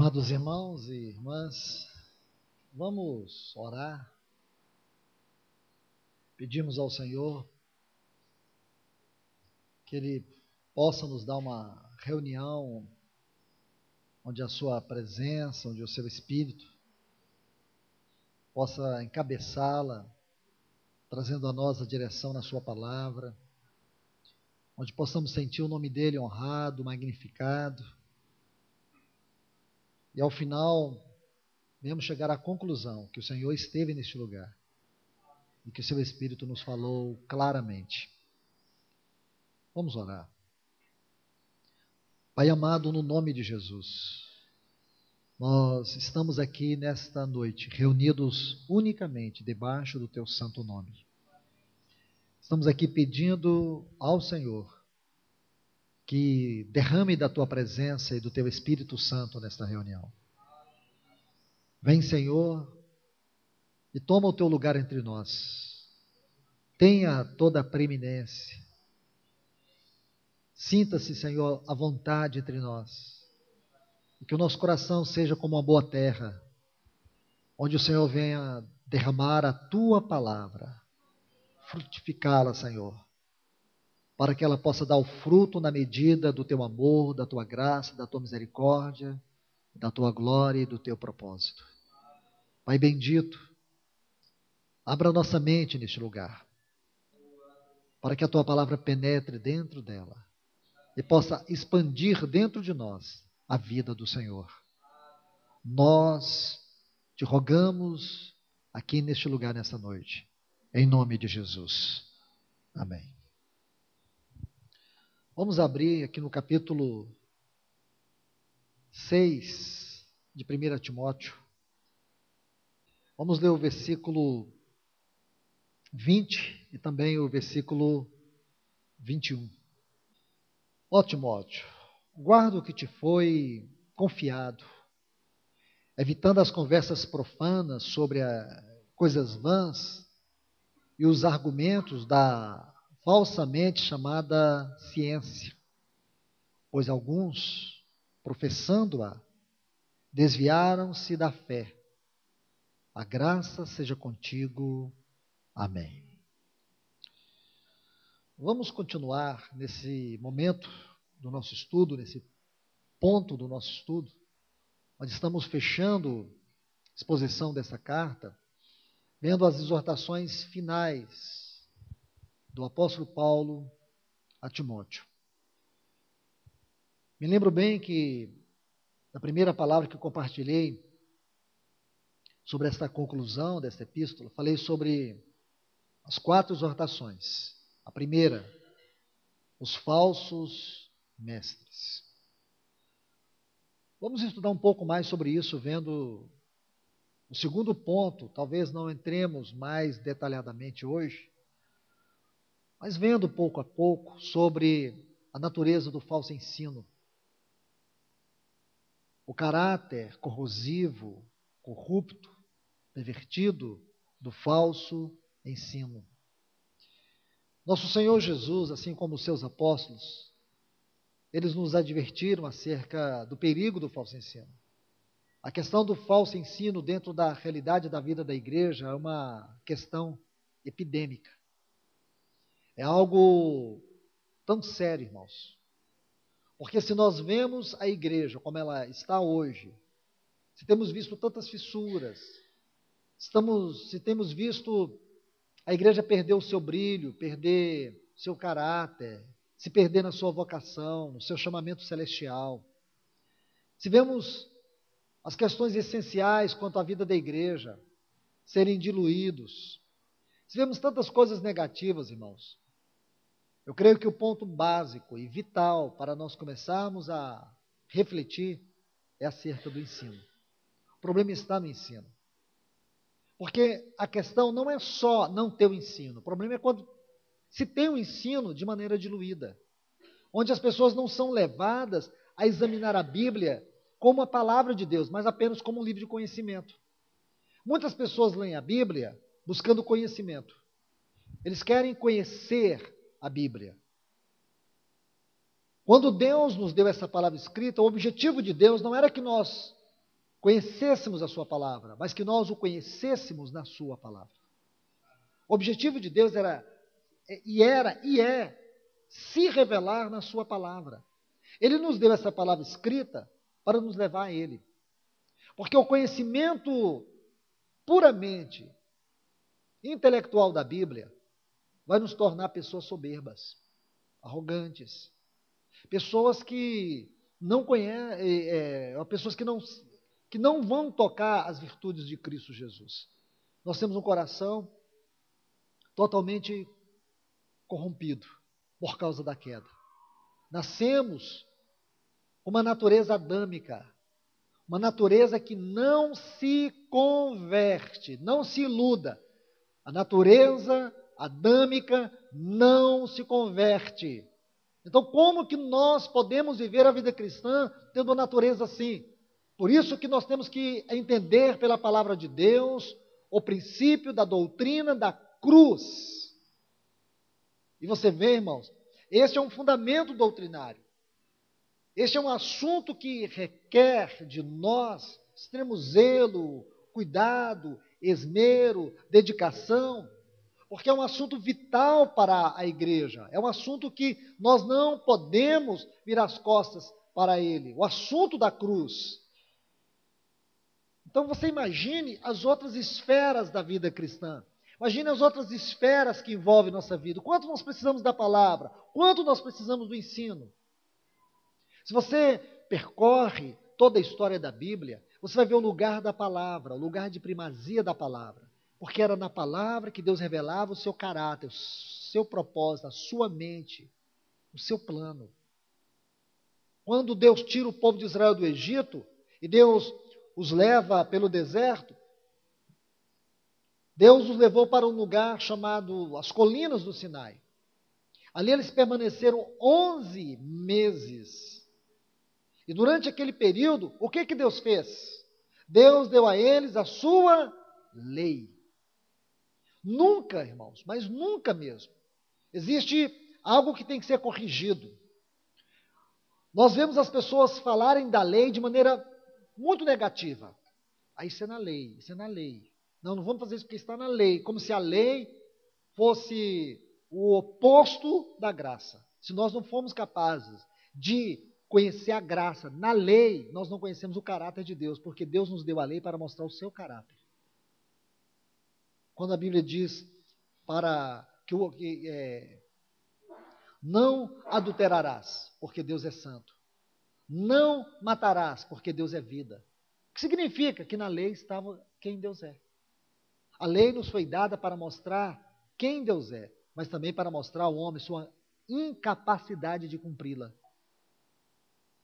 Amados irmãos e irmãs, vamos orar. Pedimos ao Senhor que Ele possa nos dar uma reunião onde a Sua presença, onde o Seu Espírito possa encabeçá-la, trazendo a nós a direção na Sua palavra, onde possamos sentir o nome dEle honrado, magnificado, e ao final venhamos chegar à conclusão que o Senhor esteve neste lugar e que o Seu Espírito nos falou claramente. Vamos orar. Pai amado, no nome de Jesus, nós estamos aqui nesta noite, reunidos unicamente debaixo do Teu santo nome. Estamos aqui pedindo ao Senhor que derrame da Tua presença e do Teu Espírito Santo nesta reunião. Vem, Senhor, e toma o Teu lugar entre nós. Tenha toda a preeminência. Sinta-se, Senhor, à vontade entre nós. E que o nosso coração seja como uma boa terra, onde o Senhor venha derramar a Tua palavra, frutificá-la, Senhor, para que ela possa dar o fruto na medida do Teu amor, da Tua graça, da Tua misericórdia, da Tua glória e do Teu propósito. Pai bendito, abra nossa mente neste lugar, para que a Tua palavra penetre dentro dela e possa expandir dentro de nós a vida do Senhor. Nós te rogamos aqui neste lugar nesta noite, em nome de Jesus. Amém. Vamos abrir aqui no capítulo 6 de 1 Timóteo. Vamos ler o versículo 20 e também o versículo 21. Ó Timóteo, guarda o que te foi confiado, evitando as conversas profanas sobre coisas vãs e os argumentos da falsamente chamada ciência, pois alguns, professando-a, desviaram-se da fé. A graça seja contigo. Amém. Vamos continuar nesse momento do nosso estudo, nesse ponto do nosso estudo, onde estamos fechando a exposição dessa carta, vendo as exortações finais do apóstolo Paulo a Timóteo. Me lembro bem que, na primeira palavra que eu compartilhei sobre esta conclusão desta epístola, falei sobre as 4 exortações. A primeira, os falsos mestres. Vamos estudar um pouco mais sobre isso, vendo o segundo ponto. Talvez não entremos mais detalhadamente hoje, mas vendo pouco a pouco sobre a natureza do falso ensino. O caráter corrosivo, corrupto, pervertido do falso ensino. Nosso Senhor Jesus, assim como os seus apóstolos, eles nos advertiram acerca do perigo do falso ensino. A questão do falso ensino dentro da realidade da vida da igreja é uma questão epidêmica. É algo tão sério, irmãos. Porque se nós vemos a igreja como ela está hoje, se temos visto tantas fissuras, se temos visto a igreja perder o seu brilho, perder seu caráter, se perder na sua vocação, no seu chamamento celestial, se vemos as questões essenciais quanto à vida da igreja serem diluídos, se vemos tantas coisas negativas, irmãos, eu creio que o ponto básico e vital para nós começarmos a refletir é acerca do ensino. O problema está no ensino. Porque a questão não é só não ter o ensino. O problema é quando se tem o ensino de maneira diluída, onde as pessoas não são levadas a examinar a Bíblia como a palavra de Deus, mas apenas como um livro de conhecimento. Muitas pessoas leem a Bíblia buscando conhecimento. Eles querem conhecer a Bíblia. Quando Deus nos deu essa palavra escrita, o objetivo de Deus não era que nós conhecêssemos a sua palavra, mas que nós o conhecêssemos na sua palavra. O objetivo de Deus era e é se revelar na sua palavra. Ele nos deu essa palavra escrita para nos levar a Ele. Porque o conhecimento puramente intelectual da Bíblia vai nos tornar pessoas soberbas, arrogantes, pessoas que não conhecem, pessoas que não vão tocar as virtudes de Cristo Jesus. Nós temos um coração totalmente corrompido por causa da queda. Nascemos com uma natureza adâmica, uma natureza que não se converte, não se iluda. A natureza adâmica não se converte. Então, como que nós podemos viver a vida cristã tendo uma natureza assim? Por isso que nós temos que entender pela palavra de Deus o princípio da doutrina da cruz. E você vê, irmãos, esse é um fundamento doutrinário. Este é um assunto que requer de nós extremo zelo, cuidado, esmero, dedicação, porque é um assunto vital para a igreja, é um assunto que nós não podemos virar as costas para ele, o assunto da cruz. Então você imagine as outras esferas da vida cristã, imagine as outras esferas que envolvem nossa vida, quanto nós precisamos da palavra, quanto nós precisamos do ensino. Se você percorre toda a história da Bíblia, você vai ver o lugar da palavra, o lugar de primazia da palavra. Porque era na palavra que Deus revelava o seu caráter, o seu propósito, a sua mente, o seu plano. Quando Deus tira o povo de Israel do Egito, e Deus os leva pelo deserto, Deus os levou para um lugar chamado as Colinas do Sinai. Ali eles permaneceram 11 meses. E durante aquele período, o que Deus fez? Deus deu a eles a sua lei. Nunca, irmãos, mas nunca mesmo, existe algo que tem que ser corrigido. Nós vemos as pessoas falarem da lei de maneira muito negativa. Isso é na lei, isso é na lei. Não vamos fazer isso porque está na lei, como se a lei fosse o oposto da graça. Se nós não formos capazes de conhecer a graça na lei, nós não conhecemos o caráter de Deus, porque Deus nos deu a lei para mostrar o seu caráter. Quando a Bíblia diz para que não adulterarás, porque Deus é santo. Não matarás, porque Deus é vida. O que significa? Que na lei estava quem Deus é. A lei nos foi dada para mostrar quem Deus é, mas também para mostrar ao homem sua incapacidade de cumpri-la.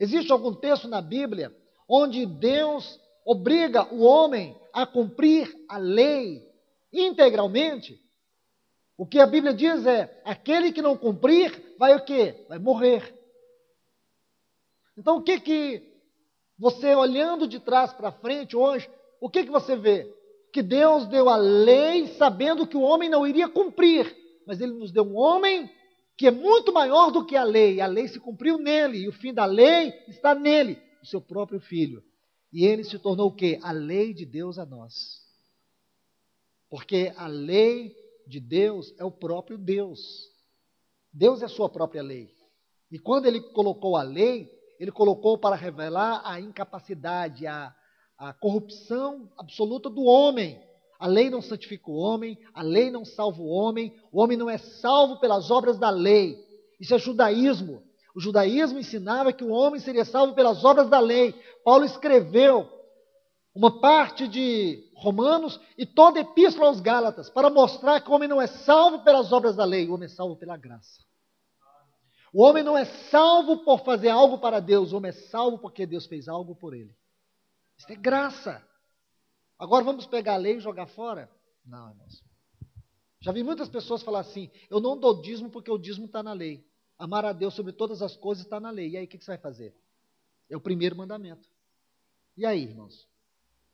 Existe algum texto na Bíblia onde Deus obriga o homem a cumprir a lei integralmente? O que a Bíblia diz é, aquele que não cumprir, vai o quê? Vai morrer. Então o que você olhando de trás para frente hoje, o que você vê? Que Deus deu a lei sabendo que o homem não iria cumprir, mas Ele nos deu um homem que é muito maior do que a lei se cumpriu nele, e o fim da lei está nele, o seu próprio Filho. E ele se tornou o quê? A lei de Deus a nós. Porque a lei de Deus é o próprio Deus. Deus é a sua própria lei. E quando ele colocou a lei, ele colocou para revelar a incapacidade, a corrupção absoluta do homem. A lei não santifica o homem, a lei não salva o homem não é salvo pelas obras da lei. Isso é judaísmo. O judaísmo ensinava que o homem seria salvo pelas obras da lei. Paulo escreveu uma parte de Romanos e toda a epístola aos Gálatas para mostrar que o homem não é salvo pelas obras da lei, o homem é salvo pela graça. O homem não é salvo por fazer algo para Deus, o homem é salvo porque Deus fez algo por ele. Isso é graça. Agora vamos pegar a lei e jogar fora? Não, irmãos. Já vi muitas pessoas falar assim, eu não dou dízimo porque o dízimo está na lei. Amar a Deus sobre todas as coisas está na lei. E aí o que você vai fazer? É o primeiro mandamento. E aí, irmãos?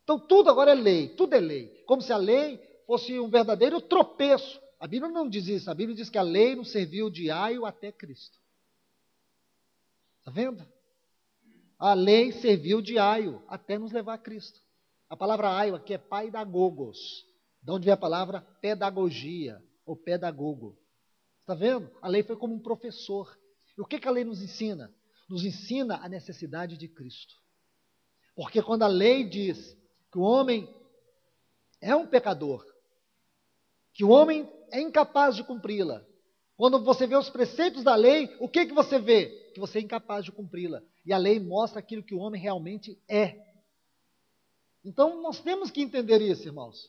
Então tudo agora é lei, tudo é lei. Como se a lei fosse um verdadeiro tropeço. A Bíblia não diz isso, a Bíblia diz que a lei nos serviu de aio até Cristo. Está vendo? a lei serviu de aio até nos levar a Cristo. A palavra aio aqui é paidagogos, de onde vem a palavra pedagogia ou pedagogo. Está vendo? A lei foi como um professor. E o que a lei nos ensina? Nos ensina a necessidade de Cristo. Porque quando a lei diz que o homem é um pecador, que o homem é incapaz de cumpri-la, quando você vê os preceitos da lei, o que você vê? Que você é incapaz de cumpri-la. E a lei mostra aquilo que o homem realmente é. Então nós temos que entender isso, irmãos.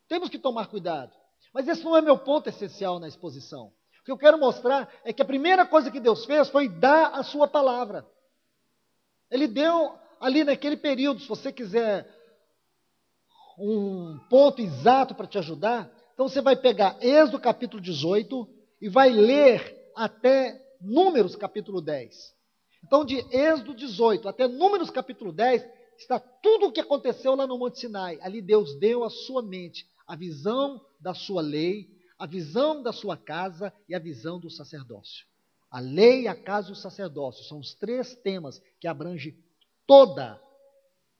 Temos que tomar cuidado. Mas esse não é meu ponto essencial na exposição. O que eu quero mostrar é que a primeira coisa que Deus fez foi dar a sua palavra. Ele deu ali naquele período, se você quiser um ponto exato para te ajudar, então você vai pegar Êxodo capítulo 18 e vai ler até Números capítulo 10. Então de Êxodo 18 até Números capítulo 10 está tudo o que aconteceu lá no Monte Sinai. Ali Deus deu à sua mente a visão da sua lei, a visão da sua casa e a visão do sacerdócio. A lei, a casa e o sacerdócio são os 3 temas que abrangem toda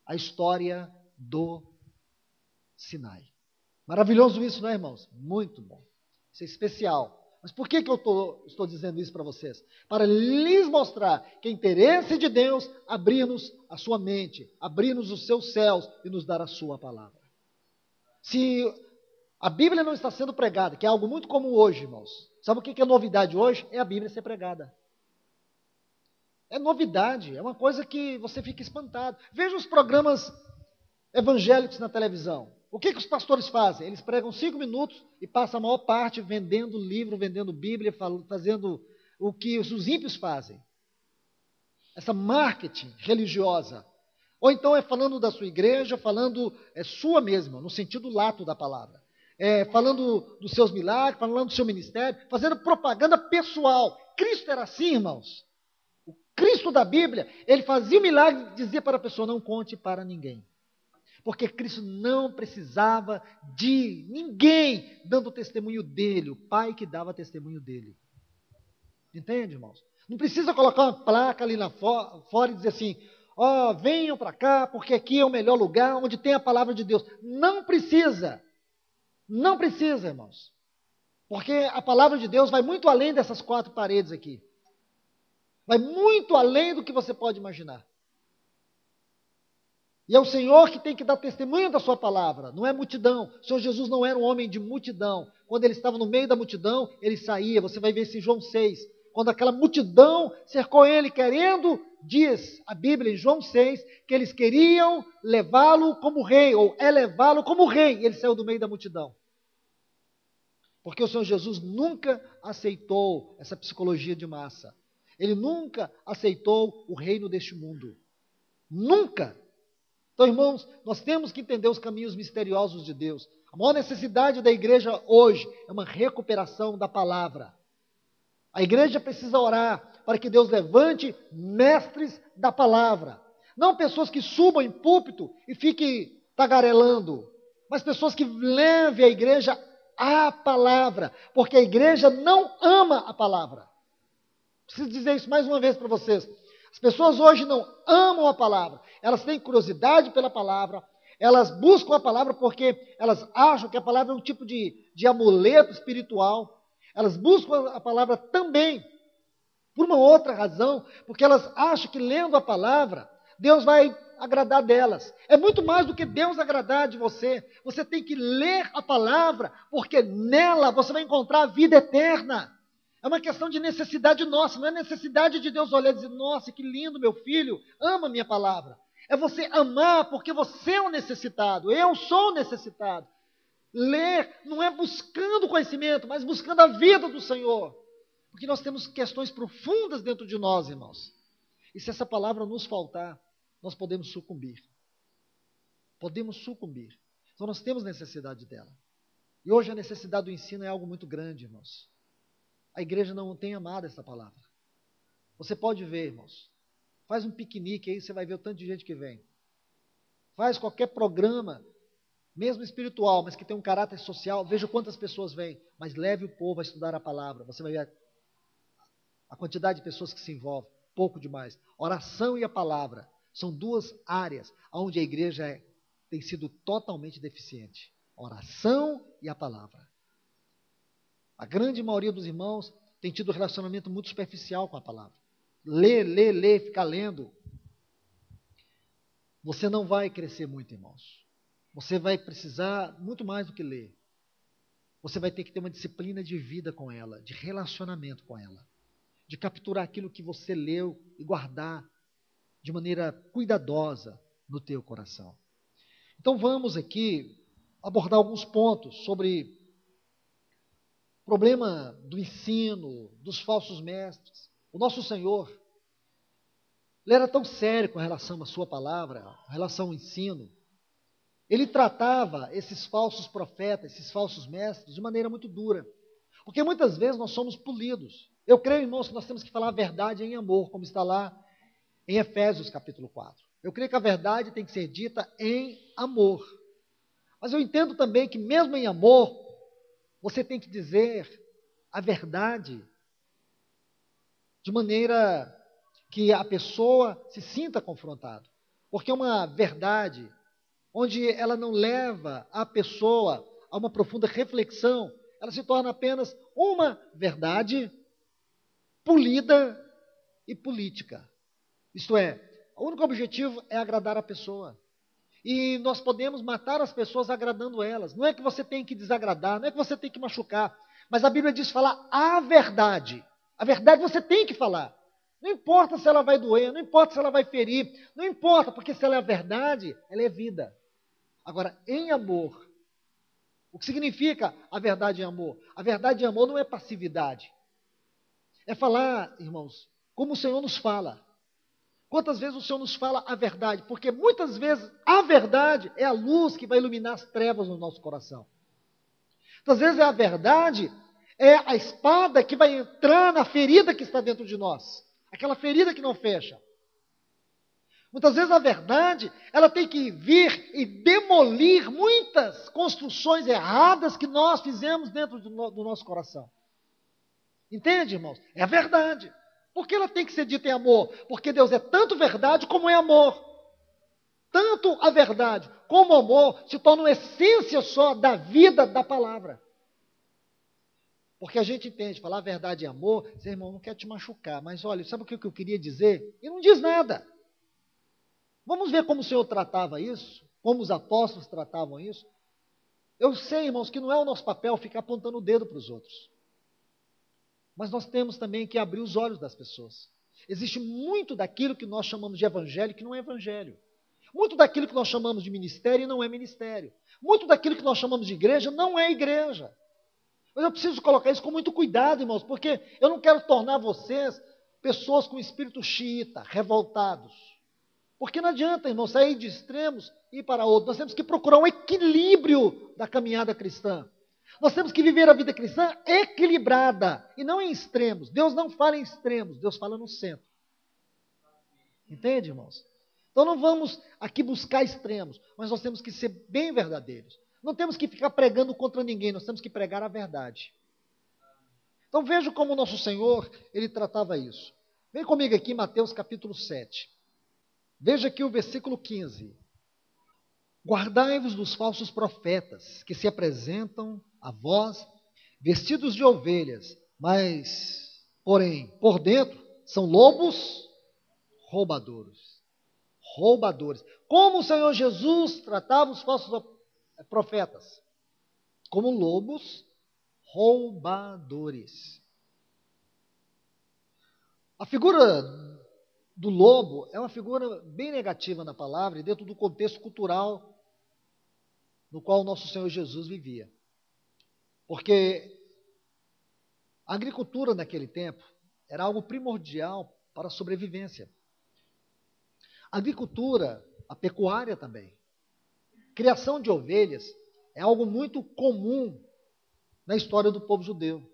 a história do Sinai. Maravilhoso isso, não é, irmãos? Muito bom. Isso é especial. Mas por que eu estou dizendo isso para vocês? Para lhes mostrar que é interesse de Deus abrir-nos a sua mente, abrir-nos os seus céus e nos dar a sua palavra. Se a Bíblia não está sendo pregada, que é algo muito comum hoje, irmãos. Sabe o que é novidade hoje? É a Bíblia ser pregada. É novidade, é uma coisa que você fica espantado. Veja os programas evangélicos na televisão. O que os pastores fazem? Eles pregam 5 minutos e passam a maior parte vendendo livro, vendendo Bíblia, fazendo o que os ímpios fazem. Essa marketing religiosa. Ou então é falando da sua igreja, falando sua mesma, no sentido lato da palavra. Falando dos seus milagres, falando do seu ministério, fazendo propaganda pessoal. Cristo era assim, irmãos. O Cristo da Bíblia, ele fazia o milagre e dizia para a pessoa, não conte para ninguém. Porque Cristo não precisava de ninguém dando testemunho dele, o Pai que dava testemunho dele. Entende, irmãos? Não precisa colocar uma placa ali fora e dizer assim, venham para cá, porque aqui é o melhor lugar, onde tem a palavra de Deus. Não precisa. Não precisa, irmãos. Porque a palavra de Deus vai muito além dessas 4 paredes aqui. Vai muito além do que você pode imaginar. E é o Senhor que tem que dar testemunho da sua palavra, não é multidão. O Senhor Jesus não era um homem de multidão. Quando ele estava no meio da multidão, ele saía. Você vai ver isso em João 6. Quando aquela multidão cercou ele, querendo, diz a Bíblia em João 6, que eles queriam levá-lo como rei, ou elevá-lo como rei. E ele saiu do meio da multidão. Porque o Senhor Jesus nunca aceitou essa psicologia de massa. Ele nunca aceitou o reino deste mundo. Nunca. Então, irmãos, nós temos que entender os caminhos misteriosos de Deus. A maior necessidade da igreja hoje é uma recuperação da palavra. A igreja precisa orar para que Deus levante mestres da palavra. Não pessoas que subam em púlpito e fiquem tagarelando, mas pessoas que levem a igreja à palavra, porque a igreja não ama a palavra. Preciso dizer isso mais uma vez para vocês. As pessoas hoje não amam a palavra, elas têm curiosidade pela palavra, elas buscam a palavra porque elas acham que a palavra é um tipo de amuleto espiritual, elas buscam a palavra também por uma outra razão, porque elas acham que lendo a palavra, Deus vai agradar delas. É muito mais do que Deus agradar de você, você tem que ler a palavra, porque nela você vai encontrar a vida eterna. É uma questão de necessidade nossa, não é necessidade de Deus olhar e dizer, nossa, que lindo, meu filho, ama a minha palavra. É você amar porque você é um necessitado, eu sou um necessitado. Ler não é buscando conhecimento, mas buscando a vida do Senhor. Porque nós temos questões profundas dentro de nós, irmãos. E se essa palavra nos faltar, nós podemos sucumbir. Podemos sucumbir. Então nós temos necessidade dela. E hoje a necessidade do ensino é algo muito grande, irmãos. A igreja não tem amado essa palavra. Você pode ver, irmãos. Faz um piquenique aí, você vai ver o tanto de gente que vem. Faz qualquer programa, mesmo espiritual, mas que tem um caráter social, veja quantas pessoas vêm. Mas leve o povo a estudar a palavra. Você vai ver a quantidade de pessoas que se envolvem. pouco demais. Oração e a palavra são duas áreas onde a igreja tem sido totalmente deficiente. Oração e a palavra. A grande maioria dos irmãos tem tido um relacionamento muito superficial com a palavra. Lê, ficar lendo. Você não vai crescer muito, irmãos. Você vai precisar muito mais do que ler. Você vai ter que ter uma disciplina de vida com ela, de relacionamento com ela, de capturar aquilo que você leu e guardar de maneira cuidadosa no teu coração. Então vamos aqui abordar alguns pontos sobre o problema do ensino, dos falsos mestres. O nosso Senhor, Ele era tão sério com relação à sua palavra, com relação ao ensino. Ele tratava esses falsos profetas, esses falsos mestres, de maneira muito dura. Porque muitas vezes nós somos polidos. Eu creio, irmãos, que nós temos que falar a verdade em amor, como está lá em Efésios capítulo 4. Eu creio que a verdade tem que ser dita em amor. Mas eu entendo também que mesmo em amor, você tem que dizer a verdade de maneira que a pessoa se sinta confrontada. Porque uma verdade onde ela não leva a pessoa a uma profunda reflexão, ela se torna apenas uma verdade polida e política. Isto é, o único objetivo é agradar a pessoa. E nós podemos matar as pessoas agradando elas. Não é que você tem que desagradar, não é que você tem que machucar, mas a Bíblia diz falar a verdade. A verdade você tem que falar. Não importa se ela vai doer, não importa se ela vai ferir, não importa, porque se ela é verdade, ela é vida. Agora, em amor, o que significa a verdade em amor? A verdade em amor não é passividade. É falar, irmãos, como o Senhor nos fala. Quantas vezes o Senhor nos fala a verdade? Porque muitas vezes a verdade é a luz que vai iluminar as trevas no nosso coração. Muitas vezes a verdade é a espada que vai entrar na ferida que está dentro de nós. Aquela ferida que não fecha. Muitas vezes a verdade, ela tem que vir e demolir muitas construções erradas que nós fizemos dentro do nosso coração. Entende, irmãos? É a verdade. Por que ela tem que ser dita em amor? Porque Deus é tanto verdade como é amor. Tanto a verdade como o amor se tornam essência só da vida da palavra. Porque a gente entende, falar a verdade em amor, seu irmão não quer te machucar, mas olha, sabe o que eu queria dizer? E não diz nada. Vamos ver como o Senhor tratava isso, como os apóstolos tratavam isso. Eu sei, irmãos, que não é o nosso papel ficar apontando o dedo para os outros. Mas nós temos também que abrir os olhos das pessoas. Existe muito daquilo que nós chamamos de evangelho que não é evangelho. Muito daquilo que nós chamamos de ministério não é ministério. Muito daquilo que nós chamamos de igreja não é igreja. Mas eu preciso colocar isso com muito cuidado, irmãos, porque eu não quero tornar vocês pessoas com espírito xiita, revoltados. Porque não adianta, irmão, sair de extremos e ir para outros. Nós temos que procurar um equilíbrio da caminhada cristã. Nós temos que viver a vida cristã equilibrada e não em extremos. Deus não fala em extremos, Deus fala no centro. Entende, irmãos? Então não vamos aqui buscar extremos, mas nós temos que ser bem verdadeiros. Não temos que ficar pregando contra ninguém, nós temos que pregar a verdade. Então veja como o nosso Senhor, Ele tratava isso. Vem comigo aqui em Mateus capítulo 7. Veja aqui o versículo 15. Guardai-vos dos falsos profetas, que se apresentam a vós, vestidos de ovelhas, mas, porém, por dentro, são lobos roubadores. Roubadores. Como o Senhor Jesus tratava os falsos profetas? Como lobos roubadores. A figura do lobo é uma figura bem negativa na palavra e dentro do contexto cultural no qual o nosso Senhor Jesus vivia. Porque a agricultura naquele tempo era algo primordial para a sobrevivência. A agricultura, a pecuária também. Criação de ovelhas é algo muito comum na história do povo judeu.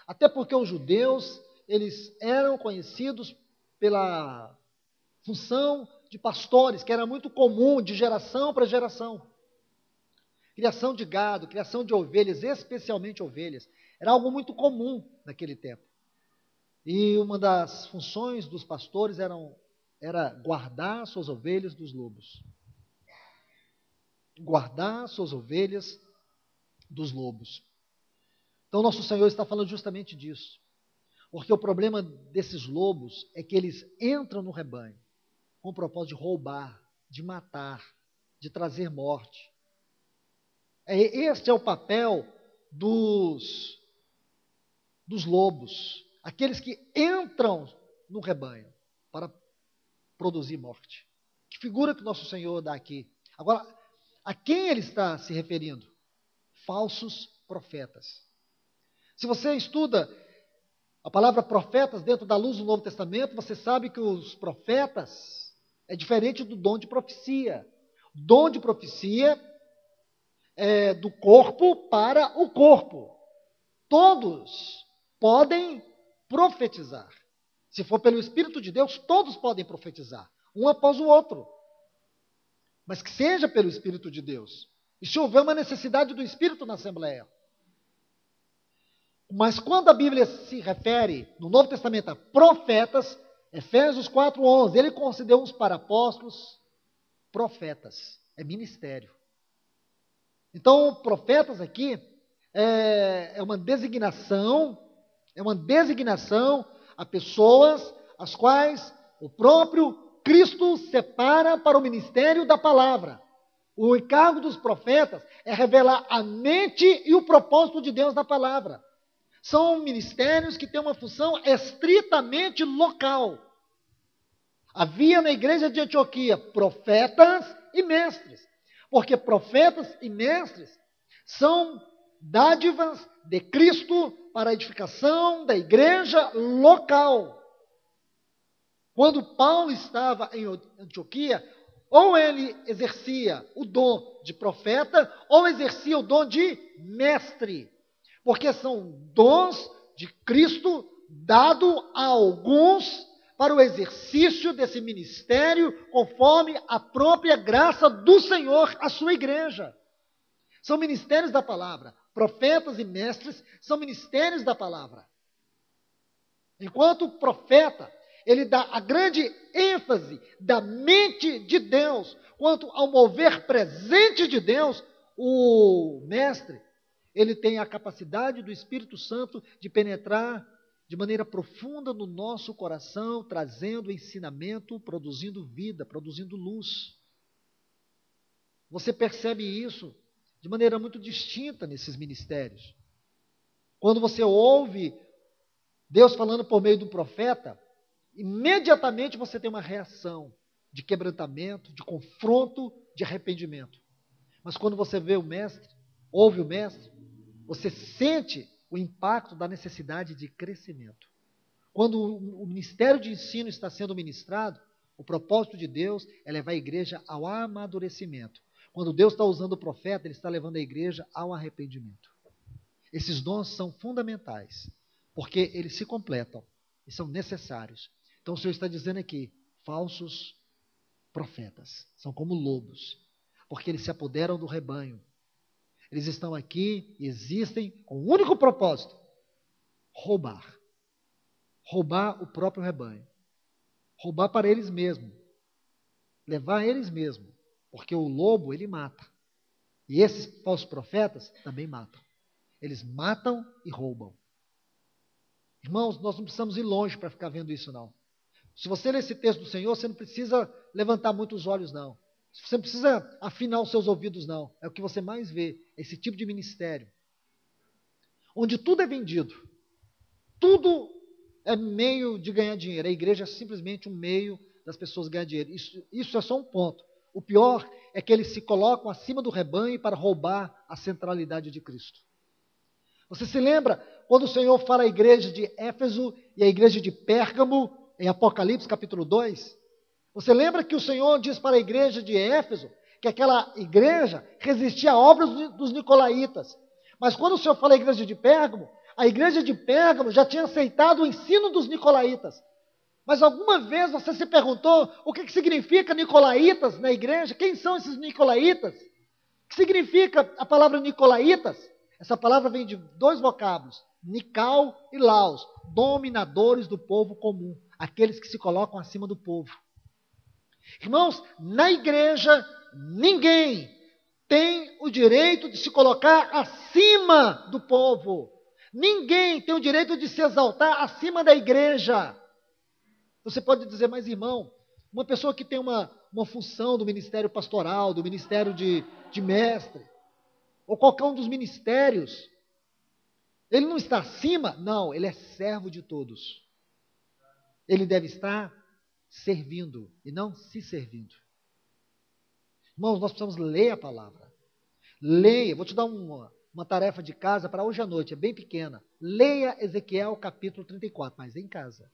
Até porque os judeus, eles eram conhecidos pela função de pastores, que era muito comum de geração para geração. Criação de gado, criação de ovelhas, especialmente ovelhas, era algo muito comum naquele tempo. E uma das funções dos pastores era guardar suas ovelhas dos lobos. Guardar suas ovelhas dos lobos. Então, nosso Senhor está falando justamente disso. Porque o problema desses lobos é que eles entram no rebanho com o propósito de roubar, de matar, de trazer morte. Este é o papel dos lobos, aqueles que entram no rebanho para produzir morte. Que figura que o nosso Senhor dá aqui. Agora, a quem ele está se referindo? Falsos profetas. Se você estuda a palavra profetas dentro da luz do Novo Testamento, você sabe que os profetas é diferente do dom de profecia. O dom de profecia é do corpo para o corpo. Todos podem profetizar. Se for pelo Espírito de Deus, todos podem profetizar, um após o outro. Mas que seja pelo Espírito de Deus. E se houver uma necessidade do Espírito na Assembleia. Mas quando a Bíblia se refere, no Novo Testamento, a profetas, Efésios 4:11, ele concedeu uns para apóstolos, profetas, é ministério. Então, profetas aqui é uma designação a pessoas as quais o próprio Cristo separa para o ministério da palavra. O encargo dos profetas é revelar a mente e o propósito de Deus na palavra. São ministérios que têm uma função estritamente local. Havia na igreja de Antioquia profetas e mestres, porque profetas e mestres são dádivas de Cristo para a edificação da igreja local. Quando Paulo estava em Antioquia, ou ele exercia o dom de profeta, ou exercia o dom de mestre. Porque são dons de Cristo dado a alguns para o exercício desse ministério, conforme a própria graça do Senhor à sua igreja. São ministérios da palavra. Profetas e mestres são ministérios da palavra. Enquanto o profeta, ele dá a grande ênfase da mente de Deus, quanto ao mover presente de Deus, o mestre, ele tem a capacidade do Espírito Santo de penetrar de maneira profunda no nosso coração, trazendo ensinamento, produzindo vida, produzindo luz. Você percebe isso de maneira muito distinta nesses ministérios. Quando você ouve Deus falando por meio do profeta, imediatamente você tem uma reação de quebrantamento, de confronto, de arrependimento. Mas quando você vê o mestre, ouve o mestre, você sente o impacto da necessidade de crescimento. Quando o ministério de ensino está sendo ministrado, o propósito de Deus é levar a igreja ao amadurecimento. Quando Deus está usando o profeta, Ele está levando a igreja ao arrependimento. Esses dons são fundamentais, porque eles se completam e são necessários. Então o Senhor está dizendo aqui, falsos profetas são como lobos, porque eles se apoderam do rebanho. Eles estão aqui e existem com o único propósito: roubar. Roubar o próprio rebanho. Roubar para eles mesmos. Levar eles mesmos. Porque o lobo, ele mata. E esses falsos profetas também matam. Eles matam e roubam. Irmãos, nós não precisamos ir longe para ficar vendo isso, não. Se você ler esse texto do Senhor, você não precisa levantar muito os olhos, não. Você não precisa afinar os seus ouvidos, não. É o que você mais vê, esse tipo de ministério. Onde tudo é vendido. Tudo é meio de ganhar dinheiro. A igreja é simplesmente um meio das pessoas ganhar dinheiro. Isso é só um ponto. O pior é que eles se colocam acima do rebanho para roubar a centralidade de Cristo. Você se lembra quando o Senhor fala à igreja de Éfeso e à igreja de Pérgamo, em Apocalipse capítulo 2? Você lembra que o Senhor diz para a igreja de Éfeso que aquela igreja resistia à obra dos nicolaítas. Mas quando o Senhor fala à igreja de Pérgamo, a igreja de Pérgamo já tinha aceitado o ensino dos nicolaítas. Mas alguma vez você se perguntou o que significa nicolaítas na igreja? Quem são esses nicolaítas? O que significa a palavra nicolaítas? Essa palavra vem de dois vocábulos, Nical e Laos, dominadores do povo comum, aqueles que se colocam acima do povo. Irmãos, na igreja, ninguém tem o direito de se colocar acima do povo. Ninguém tem o direito de se exaltar acima da igreja. Você pode dizer, mas irmão, uma pessoa que tem uma função do ministério pastoral, do ministério de mestre, ou qualquer um dos ministérios, ele não está acima? Não, ele é servo de todos. Ele deve estar servindo e não se servindo. Irmãos, nós precisamos ler a palavra. Leia, vou te dar uma tarefa de casa para hoje à noite, é bem pequena. Leia Ezequiel capítulo 34, mas em casa.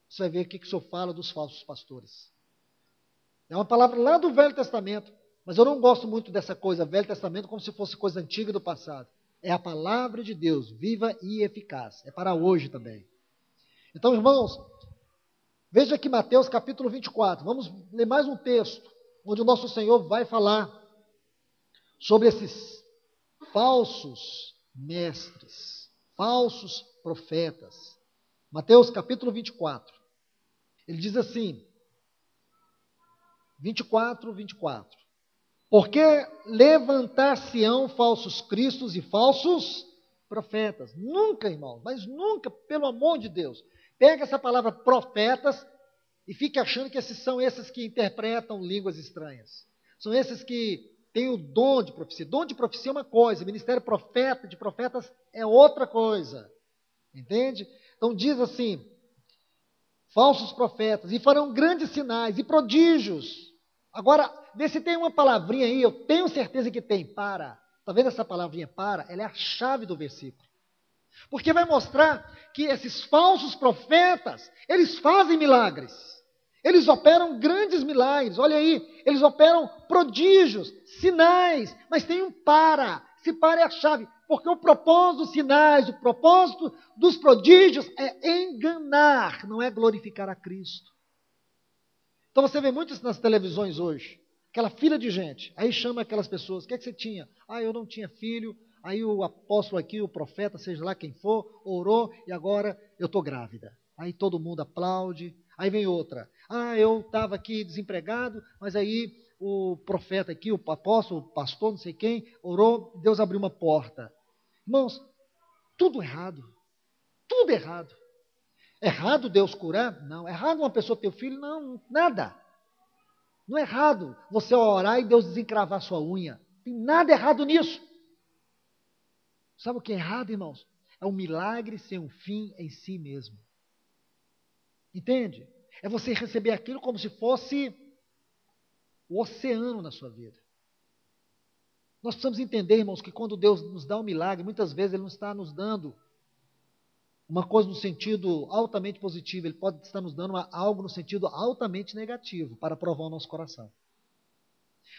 Você vai ver o que o Senhor fala dos falsos pastores. É uma palavra lá do Velho Testamento, mas eu não gosto muito dessa coisa, Velho Testamento, como se fosse coisa antiga do passado. É a palavra de Deus, viva e eficaz. É para hoje também. Então, irmãos, veja aqui Mateus capítulo 24. Vamos ler mais um texto, onde o nosso Senhor vai falar sobre esses falsos mestres, falsos profetas. Mateus capítulo 24. Ele diz assim, 24. Porque levantar-se-ão falsos cristos e falsos profetas. Nunca, irmão, mas nunca, pelo amor de Deus. Pega essa palavra profetas e fique achando que são esses que interpretam línguas estranhas. São esses que têm o dom de profecia. Dom de profecia é uma coisa, ministério de profetas é outra coisa. Entende? Então diz assim, falsos profetas, e farão grandes sinais e prodígios. Agora, vê se tem uma palavrinha aí, eu tenho certeza que tem, para. Está vendo essa palavrinha para? Ela é a chave do versículo. Porque vai mostrar que esses falsos profetas, eles fazem milagres. Eles operam grandes milagres, olha aí, eles operam prodígios, sinais, mas tem um para. Se para é a chave, porque o propósito dos sinais, o propósito dos prodígios é enganar, não é glorificar a Cristo. Então você vê muito isso nas televisões hoje, aquela fila de gente, aí chama aquelas pessoas, o que é que você tinha? Ah, eu não tinha filho, aí o apóstolo aqui, o profeta, seja lá quem for, orou e agora eu estou grávida. Aí todo mundo aplaude, aí vem outra, ah, eu estava aqui desempregado, mas aí o profeta aqui, o apóstolo, o pastor, não sei quem, orou, Deus abriu uma porta. Irmãos, tudo errado, tudo errado. Errado Deus curar? Não. Errado uma pessoa ter filho? Não, nada. Não é errado você orar e Deus desencravar sua unha. Tem nada errado nisso. Sabe o que é errado, irmãos? É um milagre sem um fim em si mesmo. Entende? É você receber aquilo como se fosse o oceano na sua vida. Nós precisamos entender, irmãos, que quando Deus nos dá um milagre, muitas vezes Ele não está nos dando uma coisa no sentido altamente positivo, Ele pode estar nos dando algo no sentido altamente negativo, para provar o nosso coração.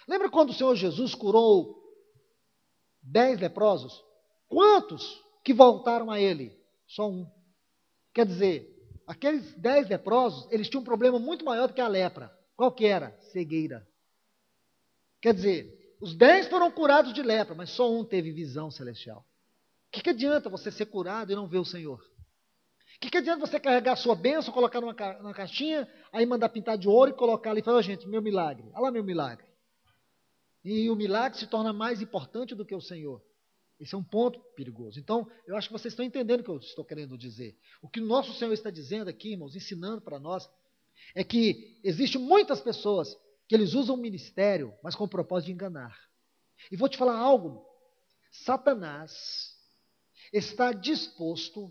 Lembra quando o Senhor Jesus curou 10 leprosos? Quantos que voltaram a Ele? Só um. Quer dizer, aqueles 10 leprosos, eles tinham um problema muito maior do que a lepra. Qual que era? Cegueira. Quer dizer, os 10 foram curados de lepra, mas só um teve visão celestial. O que adianta você ser curado e não ver o Senhor? O que adianta você carregar a sua bênção, colocar numa caixinha, aí mandar pintar de ouro e colocar ali e falar, gente, meu milagre, olha lá meu milagre. E o milagre se torna mais importante do que o Senhor. Esse é um ponto perigoso. Então, eu acho que vocês estão entendendo o que eu estou querendo dizer. O que o nosso Senhor está dizendo aqui, irmãos, ensinando para nós, é que existem muitas pessoas que eles usam o ministério, mas com o propósito de enganar. E vou te falar algo, Satanás está disposto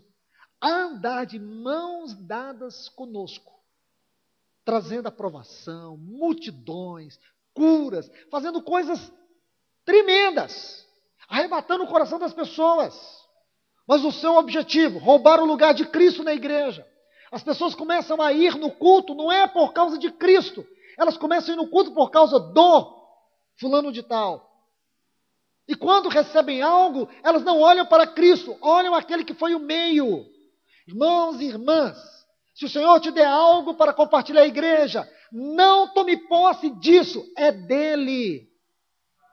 a andar de mãos dadas conosco, trazendo aprovação, multidões, curas, fazendo coisas tremendas, arrebatando o coração das pessoas. Mas o seu objetivo, roubar o lugar de Cristo na igreja. As pessoas começam a ir no culto, não é por causa de Cristo, elas começam a ir no culto por causa do fulano de tal. E quando recebem algo, elas não olham para Cristo, olham aquele que foi o meio. Irmãos e irmãs, se o Senhor te der algo para compartilhar a igreja, não tome posse disso, é dele.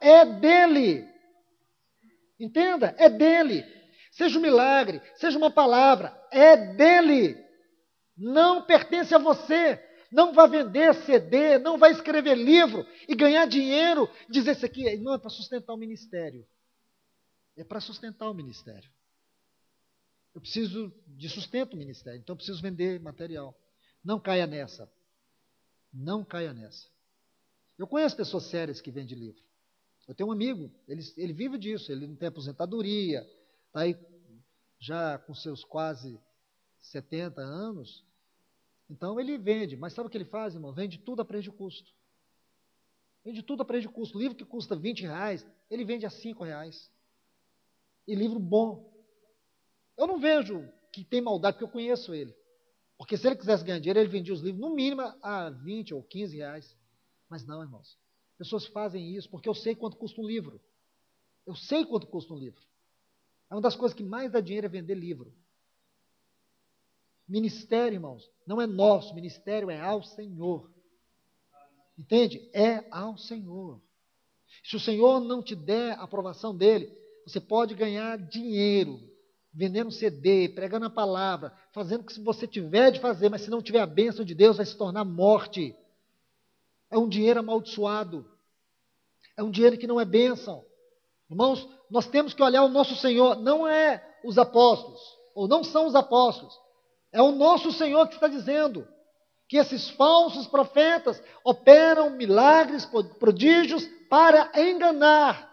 É dele. Entenda, é dele. seja um milagre, seja uma palavra, é dele. Não pertence a você. Não vai vender CD, não vai escrever livro e ganhar dinheiro, dizer isso aqui, não, é para sustentar o ministério. É para sustentar o ministério. Eu preciso de sustento do ministério, então eu preciso vender material. Não caia nessa. Não caia nessa. Eu conheço pessoas sérias que vendem livro. Eu tenho um amigo, ele vive disso, ele não tem aposentadoria, está aí já com seus quase 70 anos. Então ele vende, mas sabe o que ele faz, irmão? Vende tudo a preço de custo. Vende tudo a preço de custo. Livro que custa R$20, ele vende a R$5. E livro bom. Eu não vejo que tem maldade, porque eu conheço ele. Porque se ele quisesse ganhar dinheiro, ele vendia os livros no mínimo a 20 ou 15 reais. Mas não, irmãos. Pessoas fazem isso porque eu sei quanto custa um livro. Eu sei quanto custa um livro. É uma das coisas que mais dá dinheiro é vender livro. Ministério, irmãos, não é nosso, ministério é ao Senhor. Entende? É ao Senhor. Se o Senhor não te der a aprovação dele, você pode ganhar dinheiro, vendendo CD, pregando a palavra, fazendo o que você tiver de fazer, mas se não tiver a bênção de Deus, vai se tornar morte. É um dinheiro amaldiçoado. É um dinheiro que não é bênção. Irmãos, nós temos que olhar o nosso Senhor, não é os apóstolos, ou não são os apóstolos. É o nosso Senhor que está dizendo que esses falsos profetas operam milagres, prodígios para enganar.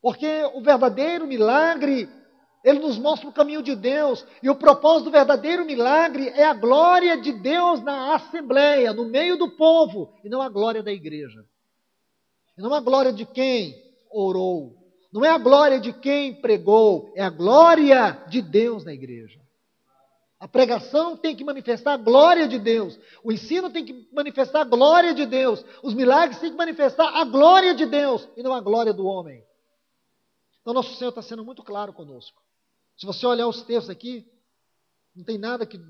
Porque o verdadeiro milagre, ele nos mostra o caminho de Deus. E o propósito do verdadeiro milagre é a glória de Deus na assembleia, no meio do povo, e não a glória da igreja. E não a glória de quem orou. Não é a glória de quem pregou, é a glória de Deus na igreja. A pregação tem que manifestar a glória de Deus. O ensino tem que manifestar a glória de Deus. Os milagres têm que manifestar a glória de Deus e não a glória do homem. Então, nosso Senhor está sendo muito claro conosco. Se você olhar os textos aqui, não tem nada que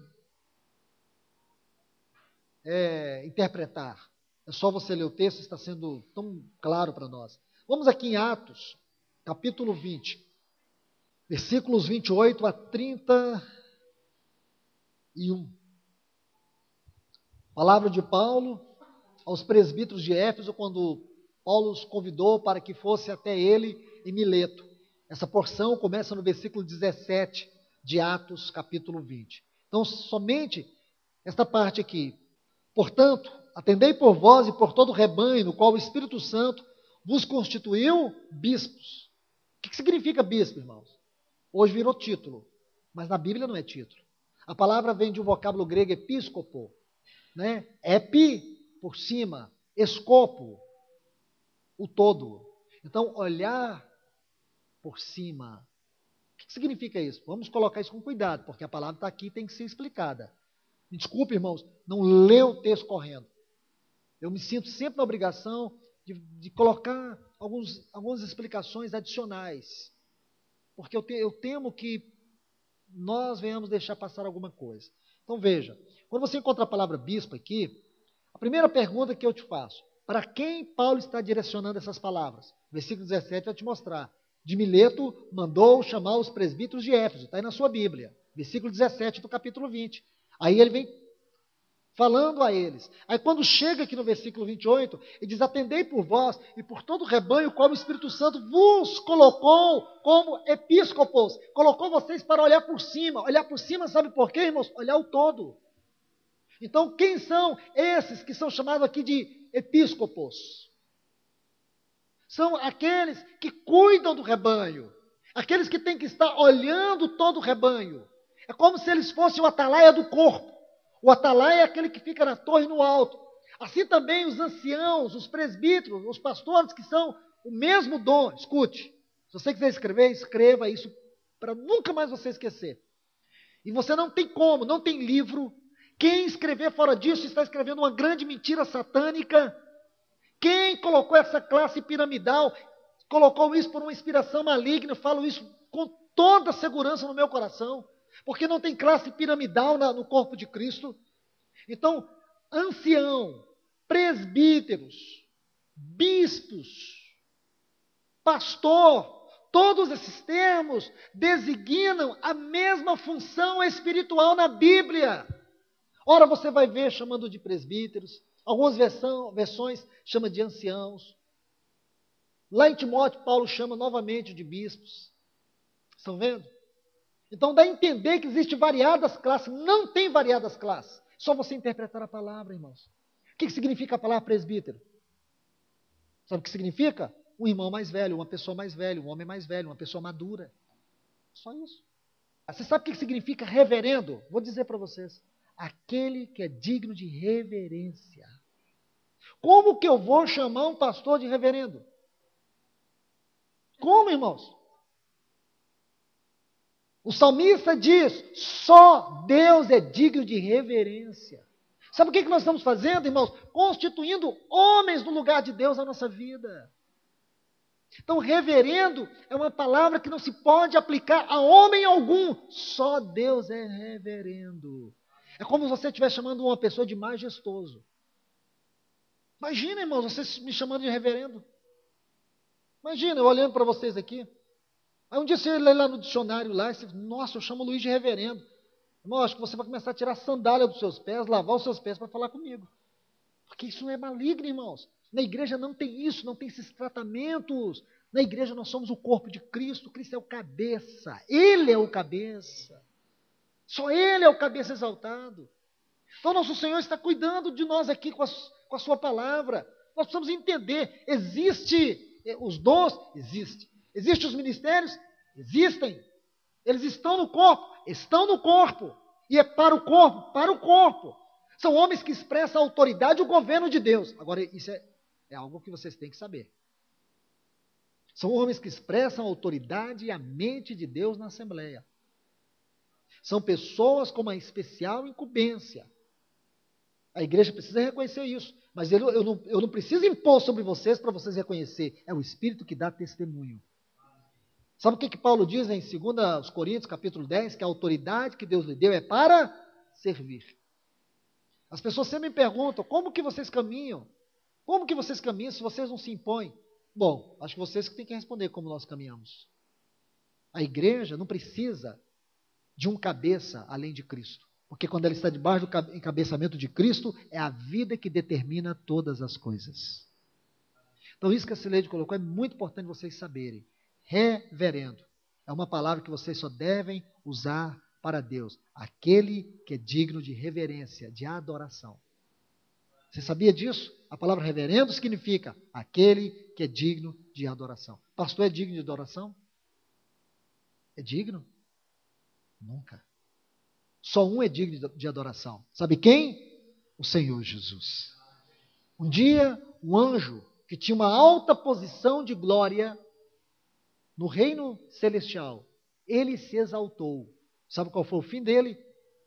interpretar. É só você ler o texto, está sendo tão claro para nós. Vamos aqui em Atos, capítulo 20, versículos 28 a 31. Palavra de Paulo aos presbíteros de Éfeso, quando Paulo os convidou para que fosse até ele em Mileto. Essa porção começa no versículo 17 de Atos, capítulo 20. Então, somente esta parte aqui. Portanto, atendei por vós e por todo o rebanho, no qual o Espírito Santo vos constituiu bispos. O que significa bispo, irmãos? Hoje virou título, mas na Bíblia não é título. A palavra vem de um vocábulo grego episcopo, né? Epi, por cima, escopo, o todo. Então, olhar por cima. O que significa isso? Vamos colocar isso com cuidado, porque a palavra está aqui e tem que ser explicada. Me desculpe, irmãos, não lê o texto correndo. Eu me sinto sempre na obrigação de colocar algumas explicações adicionais, porque eu temo que nós venhamos deixar passar alguma coisa. Então veja, quando você encontra a palavra bispo aqui, a primeira pergunta que eu te faço, para quem Paulo está direcionando essas palavras? Versículo 17 vai te mostrar. De Mileto mandou chamar os presbíteros de Éfeso, está aí na sua Bíblia, versículo 17 do capítulo 20. Aí ele vem falando a eles. Aí quando chega aqui no versículo 28, ele diz, atendei por vós e por todo o rebanho, como o Espírito Santo vos colocou como episcopos, colocou vocês para olhar por cima. Olhar por cima, sabe por quê, irmãos? Olhar o todo. Então, quem são esses que são chamados aqui de episcopos? São aqueles que cuidam do rebanho, aqueles que têm que estar olhando todo o rebanho. É como se eles fossem o atalaia do corpo. O atalaia é aquele que fica na torre no alto. Assim também os anciãos, os presbíteros, os pastores que são o mesmo dom. Escute, se você quiser escrever, escreva isso para nunca mais você esquecer. E você não tem como, não tem livro. Quem escrever fora disso está escrevendo uma grande mentira satânica. Quem colocou essa classe piramidal, colocou isso por uma inspiração maligna, eu falo isso com toda segurança no meu coração. Porque não tem classe piramidal no corpo de Cristo. Então, ancião, presbíteros, bispos, pastor, todos esses termos designam a mesma função espiritual na Bíblia. Ora, você vai ver chamando de presbíteros, algumas versões chama de anciãos. Lá em Timóteo, Paulo chama novamente de bispos. Estão vendo? Então dá a entender que existem variadas classes. Não tem variadas classes. Só você interpretar a palavra, irmãos. O que significa a palavra presbítero? Sabe o que significa? Um irmão mais velho, uma pessoa mais velha, um homem mais velho, uma pessoa madura. Só isso. Você sabe o que significa reverendo? Vou dizer para vocês. Aquele que é digno de reverência. Como que eu vou chamar um pastor de reverendo? Como, irmãos? O salmista diz, só Deus é digno de reverência. Sabe o que nós estamos fazendo, irmãos? Constituindo homens no lugar de Deus na nossa vida. Então, reverendo é uma palavra que não se pode aplicar a homem algum. Só Deus é reverendo. É como se você estivesse chamando uma pessoa de majestoso. Imagina, irmãos, vocês me chamando de reverendo. Imagina, eu olhando para vocês aqui. Aí um dia você lê lá no dicionário lá, e você fala, nossa, eu chamo Luiz de reverendo. Irmão, acho que você vai começar a tirar a sandália dos seus pés, lavar os seus pés para falar comigo. Porque isso não é maligno, irmãos. Na igreja não tem isso, não tem esses tratamentos. Na igreja nós somos o corpo de Cristo, Cristo é o cabeça. Ele é o cabeça. Só Ele é o cabeça exaltado. Então nosso Senhor está cuidando de nós aqui com a sua palavra. Nós precisamos entender, existe os dons? Existe. Existem os ministérios? Existem. Eles estão no corpo? Estão no corpo. E é para o corpo? Para o corpo. São homens que expressam a autoridade e o governo de Deus. Agora, isso é algo que vocês têm que saber. São homens que expressam a autoridade e a mente de Deus na Assembleia. São pessoas com uma especial incumbência. A igreja precisa reconhecer isso. Mas eu não preciso impor sobre vocês para vocês reconhecer. É o Espírito que dá testemunho. Sabe o que Paulo diz em 2 Coríntios, capítulo 10? Que a autoridade que Deus lhe deu é para servir. As pessoas sempre me perguntam, como que vocês caminham? Como que vocês caminham se vocês não se impõem? Bom, acho que vocês que têm que responder como nós caminhamos. A igreja não precisa de um cabeça além de Cristo. Porque quando ela está debaixo do encabeçamento de Cristo, é a vida que determina todas as coisas. Então isso que a Cileide colocou é muito importante vocês saberem. Reverendo é uma palavra que vocês só devem usar para Deus. Aquele que é digno de reverência, de adoração. Você sabia disso? A palavra reverendo significa aquele que é digno de adoração. Pastor é digno de adoração? É digno? Nunca. Só um é digno de adoração. Sabe quem? O Senhor Jesus. Um dia, um anjo que tinha uma alta posição de glória no reino celestial, ele se exaltou. Sabe qual foi o fim dele?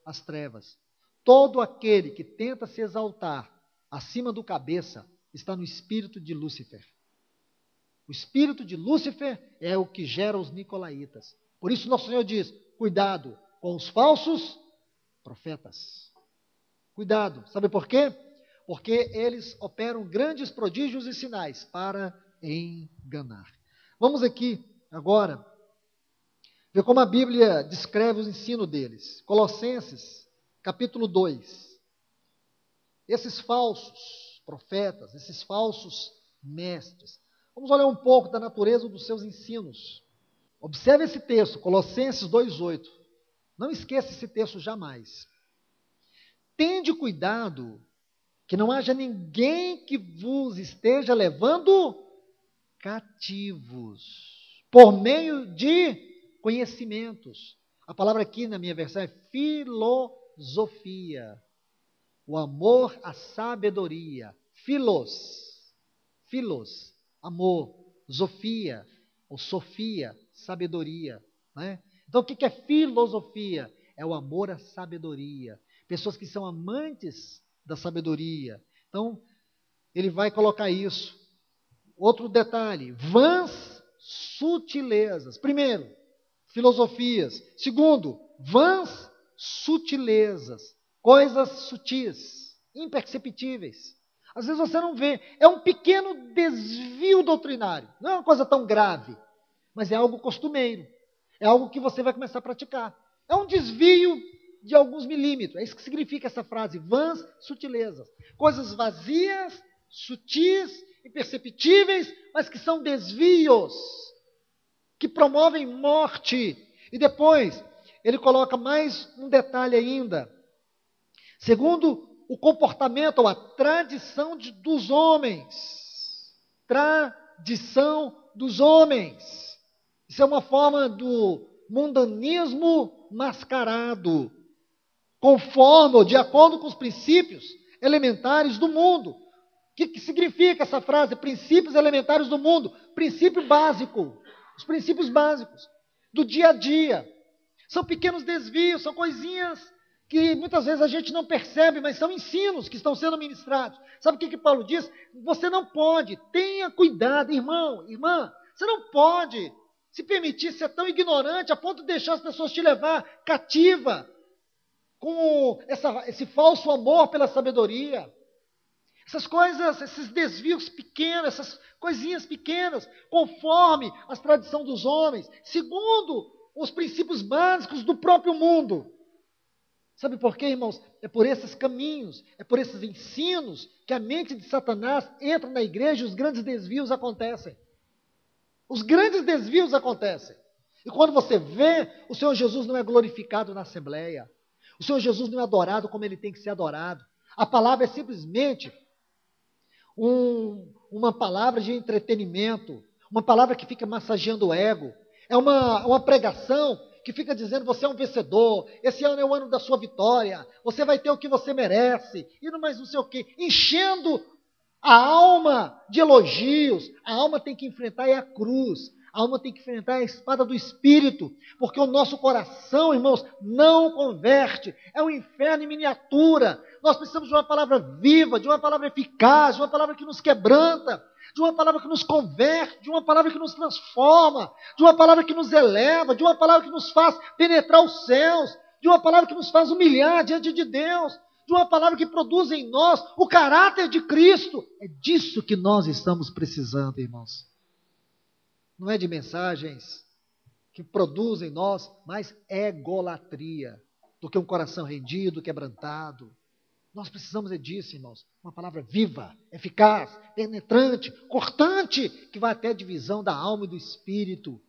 As trevas. Todo aquele que tenta se exaltar acima do cabeça está no espírito de Lúcifer. O espírito de Lúcifer é o que gera os nicolaítas. Por isso nosso Senhor diz, cuidado com os falsos profetas. Cuidado. Sabe por quê? Porque eles operam grandes prodígios e sinais para enganar. Vamos aqui agora ver como a Bíblia descreve os ensinos deles. Colossenses, capítulo 2. Esses falsos profetas, esses falsos mestres. Vamos olhar um pouco da natureza dos seus ensinos. Observe esse texto, Colossenses 2,8. Não esqueça esse texto jamais. Tende cuidado que não haja ninguém que vos esteja levando cativos, por meio de conhecimentos. A palavra aqui na minha versão é filosofia. O amor à sabedoria. Filos, amor. Sofia, ou sofia, sabedoria. Né? Então o que é filosofia? É o amor à sabedoria. Pessoas que são amantes da sabedoria. Então, ele vai colocar isso. Outro detalhe, vãs sutilezas. Primeiro, filosofias. Segundo, vãs sutilezas. Coisas sutis, imperceptíveis. Às vezes você não vê. É um pequeno desvio doutrinário. Não é uma coisa tão grave. mas é algo costumeiro. É algo que você vai começar a praticar. É um desvio de alguns milímetros. É isso que significa essa frase, vãs sutilezas. Coisas vazias, sutis, imperceptíveis, mas que são desvios, que promovem morte. E depois, ele coloca mais um detalhe ainda. Segundo o comportamento ou a tradição dos homens. Tradição dos homens. Isso é uma forma do mundanismo mascarado, conforme ou de acordo com os princípios elementares do mundo. O que significa essa frase? Princípios elementares do mundo. Princípio básico. Os princípios básicos do dia a dia. São pequenos desvios, são coisinhas que muitas vezes a gente não percebe, mas são ensinos que estão sendo ministrados. Sabe o que Paulo diz? Você não pode, tenha cuidado, irmão, irmã, você não pode se permitir ser tão ignorante a ponto de deixar as pessoas te levar cativa com esse falso amor pela sabedoria. Essas coisas, esses desvios pequenos, essas coisinhas pequenas, conforme a tradição dos homens, segundo os princípios básicos do próprio mundo. Sabe por quê, irmãos? É por esses caminhos, é por esses ensinos que a mente de Satanás entra na igreja e os grandes desvios acontecem. Os grandes desvios acontecem. E quando você vê, o Senhor Jesus não é glorificado na Assembleia. O Senhor Jesus não é adorado como ele tem que ser adorado. A palavra é simplesmente uma palavra de entretenimento, uma palavra que fica massageando o ego. É uma pregação que fica dizendo, você é um vencedor, esse ano é o ano da sua vitória, você vai ter o que você merece, e não mais não sei o quê, enchendo a alma de elogios. A alma tem que enfrentar a cruz, a alma tem que enfrentar a espada do Espírito, porque o nosso coração, irmãos, não converte, é um inferno em miniatura. Nós precisamos de uma palavra viva, de uma palavra eficaz, de uma palavra que nos quebranta, de uma palavra que nos converte, de uma palavra que nos transforma, de uma palavra que nos eleva, de uma palavra que nos faz penetrar os céus, de uma palavra que nos faz humilhar diante de Deus, de uma palavra que produz em nós o caráter de Cristo. É disso que nós estamos precisando, irmãos. Não é de mensagens que produzem em nós mais egolatria do que um coração rendido, quebrantado. Nós precisamos disso, irmãos. Uma palavra viva, eficaz, penetrante, cortante, que vai até a divisão da alma e do espírito,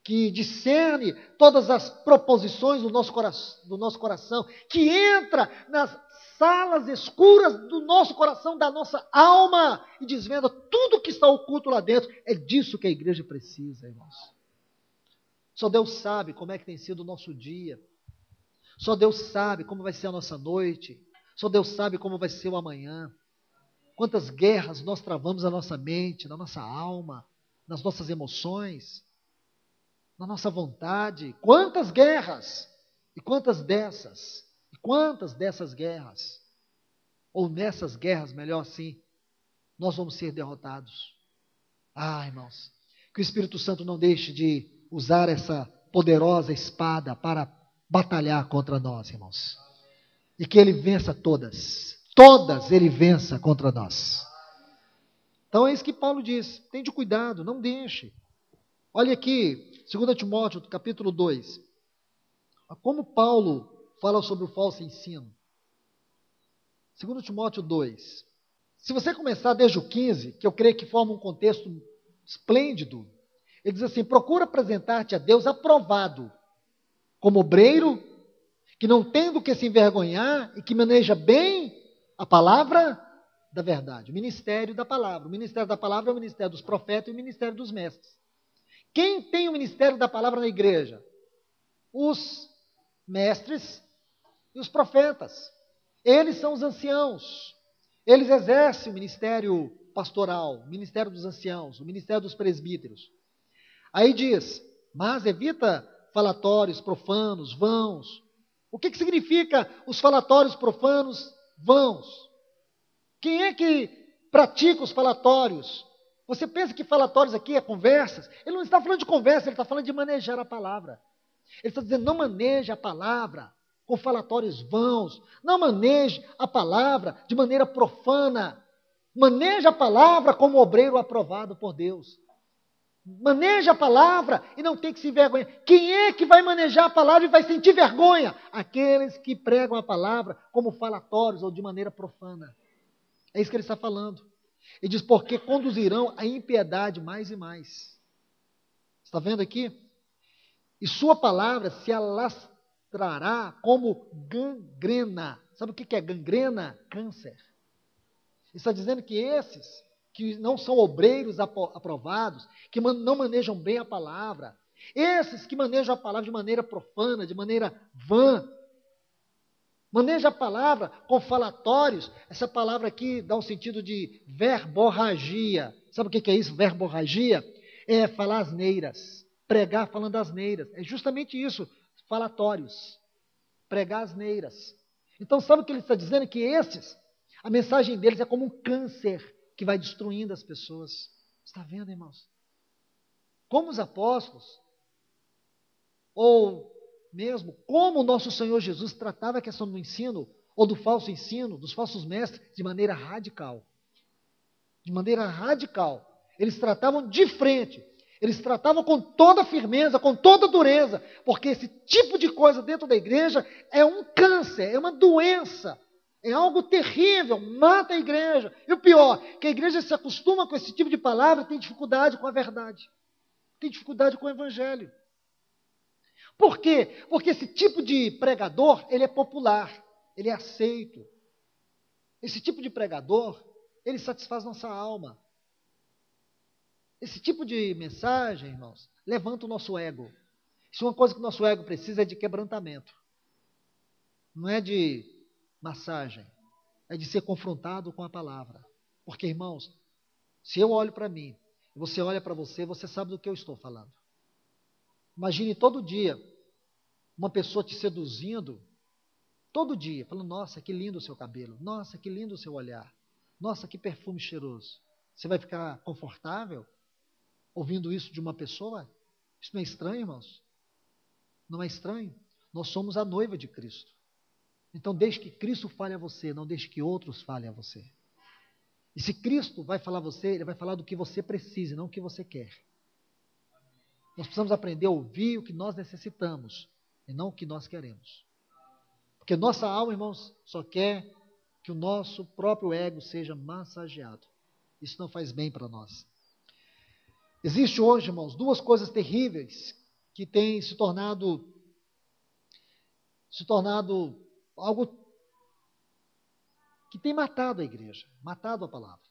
que discerne todas as proposições do nosso coração, que entra nas salas escuras do nosso coração, da nossa alma, e desvenda tudo que está oculto lá dentro. É disso que a igreja precisa, irmãos. Só Deus sabe como é que tem sido o nosso dia. Só Deus sabe como vai ser a nossa noite. Só Deus sabe como vai ser o amanhã. Quantas guerras nós travamos na nossa mente, na nossa alma, nas nossas emoções, na nossa vontade. Quantas guerras! E quantas dessas guerras, ou nessas guerras, melhor assim, nós vamos ser derrotados. Ah, irmãos, que o Espírito Santo não deixe de usar essa poderosa espada para batalhar contra nós, irmãos. E que ele vença todas ele vença contra nós. Então é isso que Paulo diz, tende cuidado, não deixe. Olha aqui, 2 Timóteo, capítulo 2, como Paulo fala sobre o falso ensino. 2 Timóteo 2, se você começar desde o 15, que eu creio que forma um contexto esplêndido, ele diz assim, procura apresentar-te a Deus aprovado, como obreiro, que não tem do que se envergonhar e que maneja bem a palavra da verdade, o ministério da palavra. O ministério da palavra é o ministério dos profetas e o ministério dos mestres. Quem tem o ministério da palavra na igreja? Os mestres e os profetas. Eles são os anciãos. Eles exercem o ministério pastoral, o ministério dos anciãos, o ministério dos presbíteros. Aí diz, mas evita falatórios profanos, vãos. O que significa os falatórios profanos, vãos? Quem é que pratica os falatórios? Você pensa que falatórios aqui é conversas? Ele não está falando de conversa, ele está falando de manejar a palavra. Ele está dizendo, não maneje a palavra com falatórios vãos. Não maneje a palavra de maneira profana. Maneje a palavra como obreiro aprovado por Deus. Maneja a palavra e não tem que se envergonhar. Quem é que vai manejar a palavra e vai sentir vergonha? Aqueles que pregam a palavra como falatórios ou de maneira profana. É isso que ele está falando. Ele diz, porque conduzirão a impiedade mais e mais. Está vendo aqui? E sua palavra se alastrará como gangrena. Sabe o que é gangrena? Câncer. Ele está dizendo que esses que não são obreiros aprovados, que não manejam bem a palavra, esses que manejam a palavra de maneira profana, de maneira vã, manejam a palavra com falatórios. Essa palavra aqui dá um sentido de verborragia. Sabe o que é isso? Verborragia é falar asneiras, pregar falando asneiras. É justamente isso, falatórios, pregar asneiras. Então sabe o que ele está dizendo? Que esses, a mensagem deles é como um câncer que vai destruindo as pessoas. Está vendo, irmãos? Como os apóstolos, ou mesmo como o nosso Senhor Jesus tratava a questão do ensino, ou do falso ensino, dos falsos mestres, de maneira radical. De maneira radical. Eles tratavam de frente. Eles tratavam com toda firmeza, com toda dureza, porque esse tipo de coisa dentro da igreja é um câncer, é uma doença. É algo terrível, mata a igreja. E o pior, que a igreja se acostuma com esse tipo de palavra e tem dificuldade com a verdade. Tem dificuldade com o evangelho. Por quê? Porque esse tipo de pregador, ele é popular, ele é aceito. Esse tipo de pregador, ele satisfaz nossa alma. Esse tipo de mensagem, irmãos, levanta o nosso ego. Se uma coisa que o nosso ego precisa é de quebrantamento. Não é de massagem, é de ser confrontado com a palavra. Porque, irmãos, se eu olho para mim, e você olha para você, você sabe do que eu estou falando. Imagine todo dia uma pessoa te seduzindo, todo dia, falando, nossa, que lindo o seu cabelo, nossa, que lindo o seu olhar, nossa, que perfume cheiroso. Você vai ficar confortável ouvindo isso de uma pessoa? Isso não é estranho, irmãos? Não é estranho? Nós somos a noiva de Cristo. Então, deixe que Cristo fale a você, não deixe que outros falem a você. E se Cristo vai falar a você, Ele vai falar do que você precisa, não o que você quer. Nós precisamos aprender a ouvir o que nós necessitamos, e não o que nós queremos. Porque nossa alma, irmãos, só quer que o nosso próprio ego seja massageado. Isso não faz bem para nós. Existe hoje, irmãos, duas coisas terríveis que têm se tornado algo que tem matado a igreja, matado a palavra.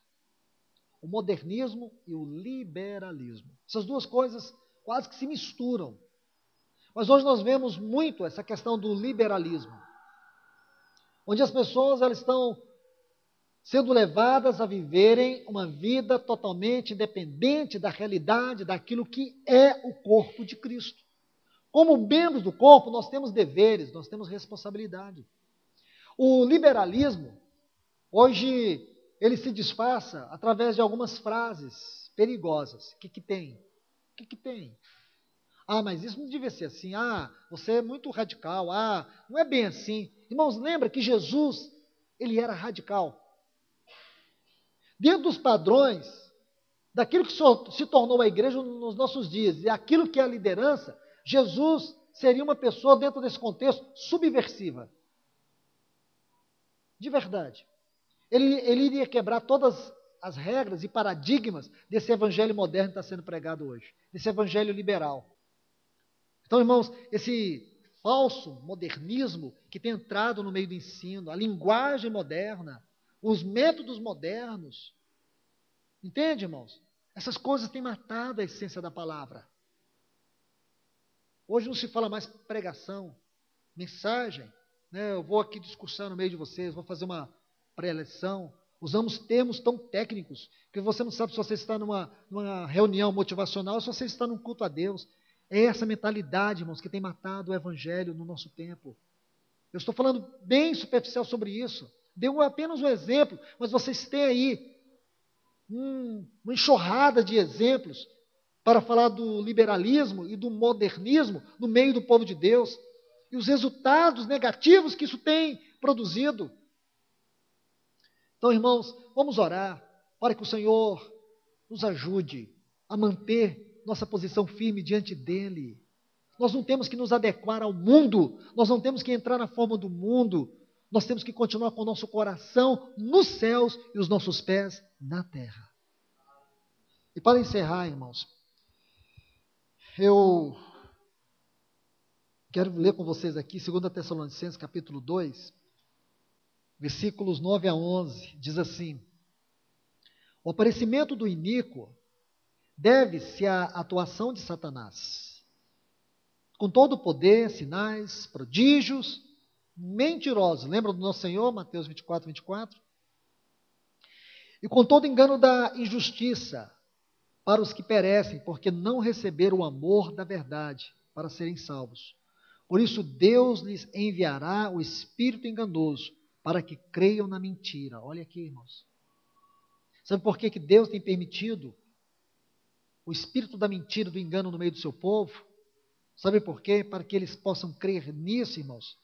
O modernismo e o liberalismo. Essas duas coisas quase que se misturam. Mas hoje nós vemos muito essa questão do liberalismo, onde as pessoas elas estão sendo levadas a viverem uma vida totalmente independente da realidade, daquilo que é o corpo de Cristo. Como membros do corpo, nós temos deveres, nós temos responsabilidade. O liberalismo, hoje, ele se disfarça através de algumas frases perigosas. O que tem? O que tem? Ah, mas isso não devia ser assim. Ah, você é muito radical. Ah, não é bem assim. Irmãos, lembra que Jesus, ele era radical. Dentro dos padrões, daquilo que se tornou a igreja nos nossos dias, e aquilo que é a liderança, Jesus seria uma pessoa, dentro desse contexto, subversiva. De verdade. Ele iria quebrar todas as regras e paradigmas desse evangelho moderno que está sendo pregado hoje. Desse evangelho liberal. Então, irmãos, esse falso modernismo que tem entrado no meio do ensino, a linguagem moderna, os métodos modernos. Entende, irmãos? Essas coisas têm matado a essência da palavra. Hoje não se fala mais pregação, mensagem. Né? Eu vou aqui discursar no meio de vocês, vou fazer uma pré-eleção. Usamos termos tão técnicos que você não sabe se você está numa reunião motivacional ou se você está num culto a Deus. É essa mentalidade, irmãos, que tem matado o evangelho no nosso tempo. Eu estou falando bem superficial sobre isso. Deu apenas um exemplo, mas vocês têm aí uma enxurrada de exemplos para falar do liberalismo e do modernismo no meio do povo de Deus e os resultados negativos que isso tem produzido. Então, irmãos, vamos orar para que o Senhor nos ajude a manter nossa posição firme diante dele. Nós não temos que nos adequar ao mundo, nós não temos que entrar na forma do mundo, nós temos que continuar com o nosso coração nos céus e os nossos pés na terra. E para encerrar, irmãos, eu quero ler com vocês aqui 2 Tessalonicenses capítulo 2, versículos 9 a 11, diz assim: o aparecimento do iníquo deve-se à atuação de Satanás, com todo o poder, sinais, prodígios, mentirosos. Lembra do nosso Senhor, Mateus 24, 24? E com todo engano da injustiça para os que perecem, porque não receberam o amor da verdade para serem salvos. Por isso Deus lhes enviará o espírito enganoso, para que creiam na mentira. Olha aqui, irmãos. Sabe por que Deus tem permitido o espírito da mentira, do engano no meio do seu povo? Sabe por quê? Para que eles possam crer nisso, irmãos.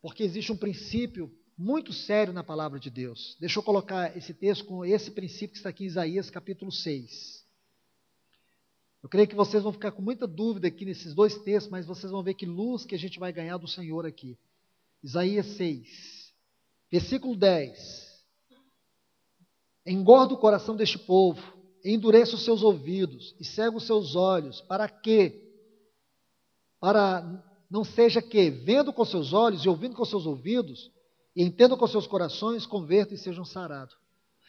Porque existe um princípio muito sério na palavra de Deus. Deixa eu colocar esse texto com esse princípio que está aqui em Isaías capítulo 6. Eu creio que vocês vão ficar com muita dúvida aqui nesses dois textos, mas vocês vão ver que luz que a gente vai ganhar do Senhor aqui. Isaías 6, versículo 10. Engorda o coração deste povo, endureça os seus ouvidos e cega os seus olhos, para que? Para não seja que, vendo com seus olhos e ouvindo com seus ouvidos, e entendam com seus corações, convertam e sejam sarados.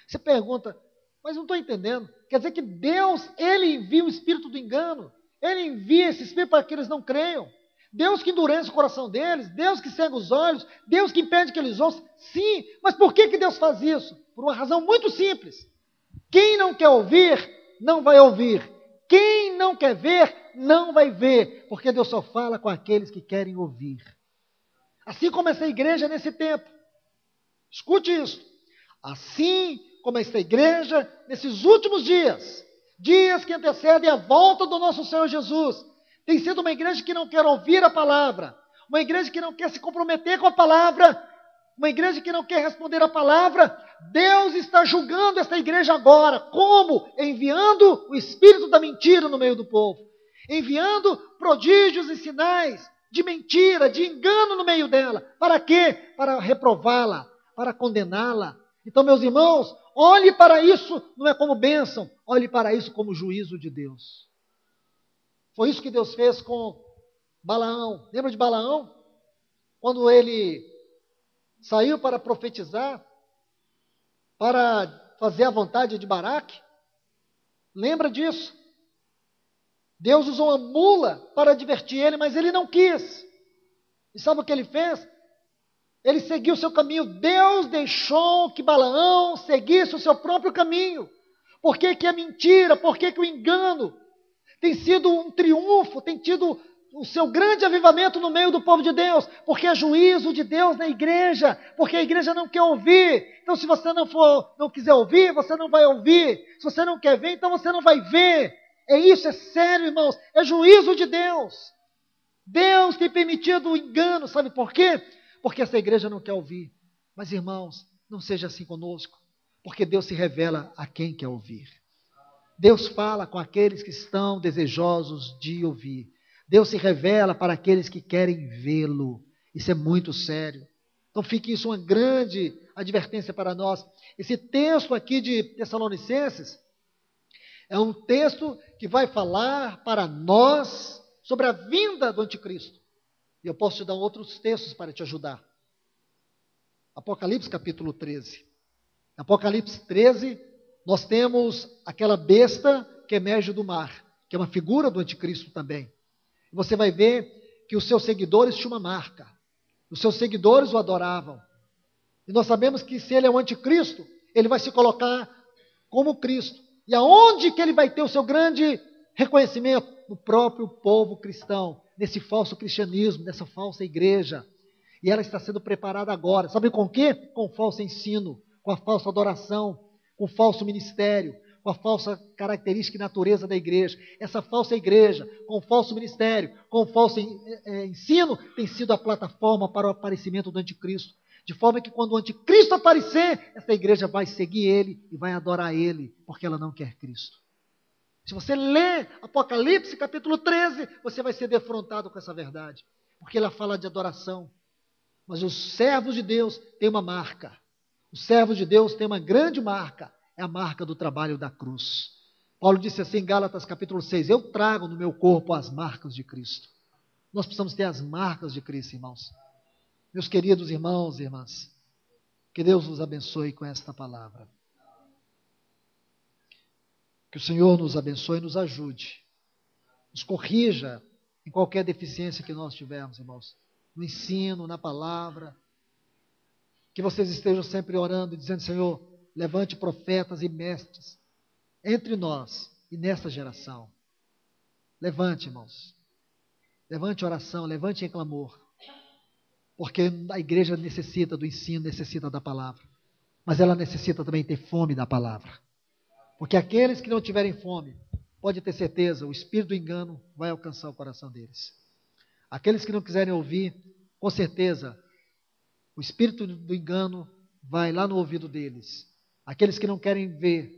Você pergunta, mas não estou entendendo. Quer dizer que Deus, Ele envia o espírito do engano, Ele envia esse espírito para que eles não creiam. Deus que endurece o coração deles, Deus que cega os olhos, Deus que impede que eles ouçam. Sim, mas por que Deus faz isso? Por uma razão muito simples. Quem não quer ouvir, não vai ouvir. Quem não quer ver, não vai ver. Porque Deus só fala com aqueles que querem ouvir. Assim como essa igreja nesse tempo. Escute isso. Assim como esta igreja nesses últimos dias, dias que antecedem a volta do nosso Senhor Jesus, tem sido uma igreja que não quer ouvir a palavra, uma igreja que não quer se comprometer com a palavra, uma igreja que não quer responder a palavra. Deus está julgando esta igreja agora. Como? Enviando o espírito da mentira no meio do povo, enviando prodígios e sinais de mentira, de engano no meio dela. Para quê? Para reprová-la, para condená-la. Então, meus irmãos, olhe para isso não é como bênção, olhe para isso como juízo de Deus. Foi isso que Deus fez com Balaão. Lembra de Balaão? Quando ele saiu para profetizar, para fazer a vontade de Baraque? Lembra disso? Deus usou uma mula para advertir ele, mas ele não quis. E sabe o que ele fez? Ele seguiu o seu caminho. Deus deixou que Balaão seguisse o seu próprio caminho. Por que que é mentira? Por que que o engano tem sido um triunfo, tem tido o seu grande avivamento no meio do povo de Deus? Porque é juízo de Deus na igreja, porque a igreja não quer ouvir. Então, se você não quiser ouvir, você não vai ouvir. Se você não quer ver, então você não vai ver. É isso, é sério, irmãos, é juízo de Deus. Deus tem permitido o engano, sabe por quê? Porque essa igreja não quer ouvir. Mas, irmãos, não seja assim conosco, porque Deus se revela a quem quer ouvir. Deus fala com aqueles que estão desejosos de ouvir. Deus se revela para aqueles que querem vê-lo. Isso é muito sério. Então fique isso uma grande advertência para nós. Esse texto aqui de Tessalonicenses é um texto que vai falar para nós sobre a vinda do anticristo. E eu posso te dar outros textos para te ajudar. Apocalipse capítulo 13. Apocalipse 13, nós temos aquela besta que emerge do mar, que é uma figura do anticristo também. E você vai ver que os seus seguidores tinham uma marca. Os seus seguidores o adoravam. E nós sabemos que se ele é o anticristo, ele vai se colocar como Cristo. E aonde que ele vai ter o seu grande reconhecimento? No próprio povo cristão, nesse falso cristianismo, nessa falsa igreja. E ela está sendo preparada agora. Sabe com o quê? Com o falso ensino, com a falsa adoração, com o falso ministério, com a falsa característica e natureza da igreja. Essa falsa igreja, com o falso ministério, com o falso ensino, tem sido a plataforma para o aparecimento do anticristo. De forma que quando o anticristo aparecer, essa igreja vai seguir ele e vai adorar ele, porque ela não quer Cristo. Se você lê Apocalipse capítulo 13, você vai ser defrontado com essa verdade. Porque ela fala de adoração. Mas os servos de Deus têm uma marca. Os servos de Deus têm uma grande marca. É a marca do trabalho da cruz. Paulo disse assim em Gálatas capítulo 6, eu trago no meu corpo as marcas de Cristo. Nós precisamos ter as marcas de Cristo, irmãos. Meus queridos irmãos e irmãs, que Deus nos abençoe com esta palavra. Que o Senhor nos abençoe e nos ajude. Nos corrija em qualquer deficiência que nós tivermos, irmãos. No ensino, na palavra. Que vocês estejam sempre orando e dizendo, Senhor, levante profetas e mestres entre nós e nesta geração. Levante, irmãos. Levante oração, levante em clamor. Porque a igreja necessita do ensino, necessita da palavra. Mas ela necessita também ter fome da palavra. Porque aqueles que não tiverem fome, pode ter certeza, o espírito do engano vai alcançar o coração deles. Aqueles que não quiserem ouvir, com certeza, o espírito do engano vai lá no ouvido deles. Aqueles que não querem ver,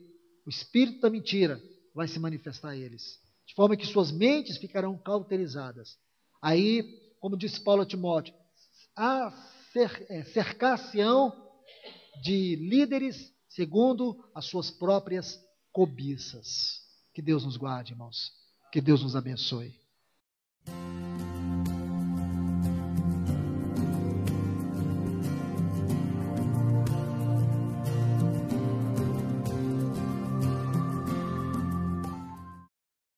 o espírito da mentira vai se manifestar a eles. De forma que suas mentes ficarão cauterizadas. Aí, como disse Paulo a Timóteo, cercar-se-ão de líderes segundo as suas próprias cobiças. Que Deus nos guarde, irmãos. Que Deus nos abençoe.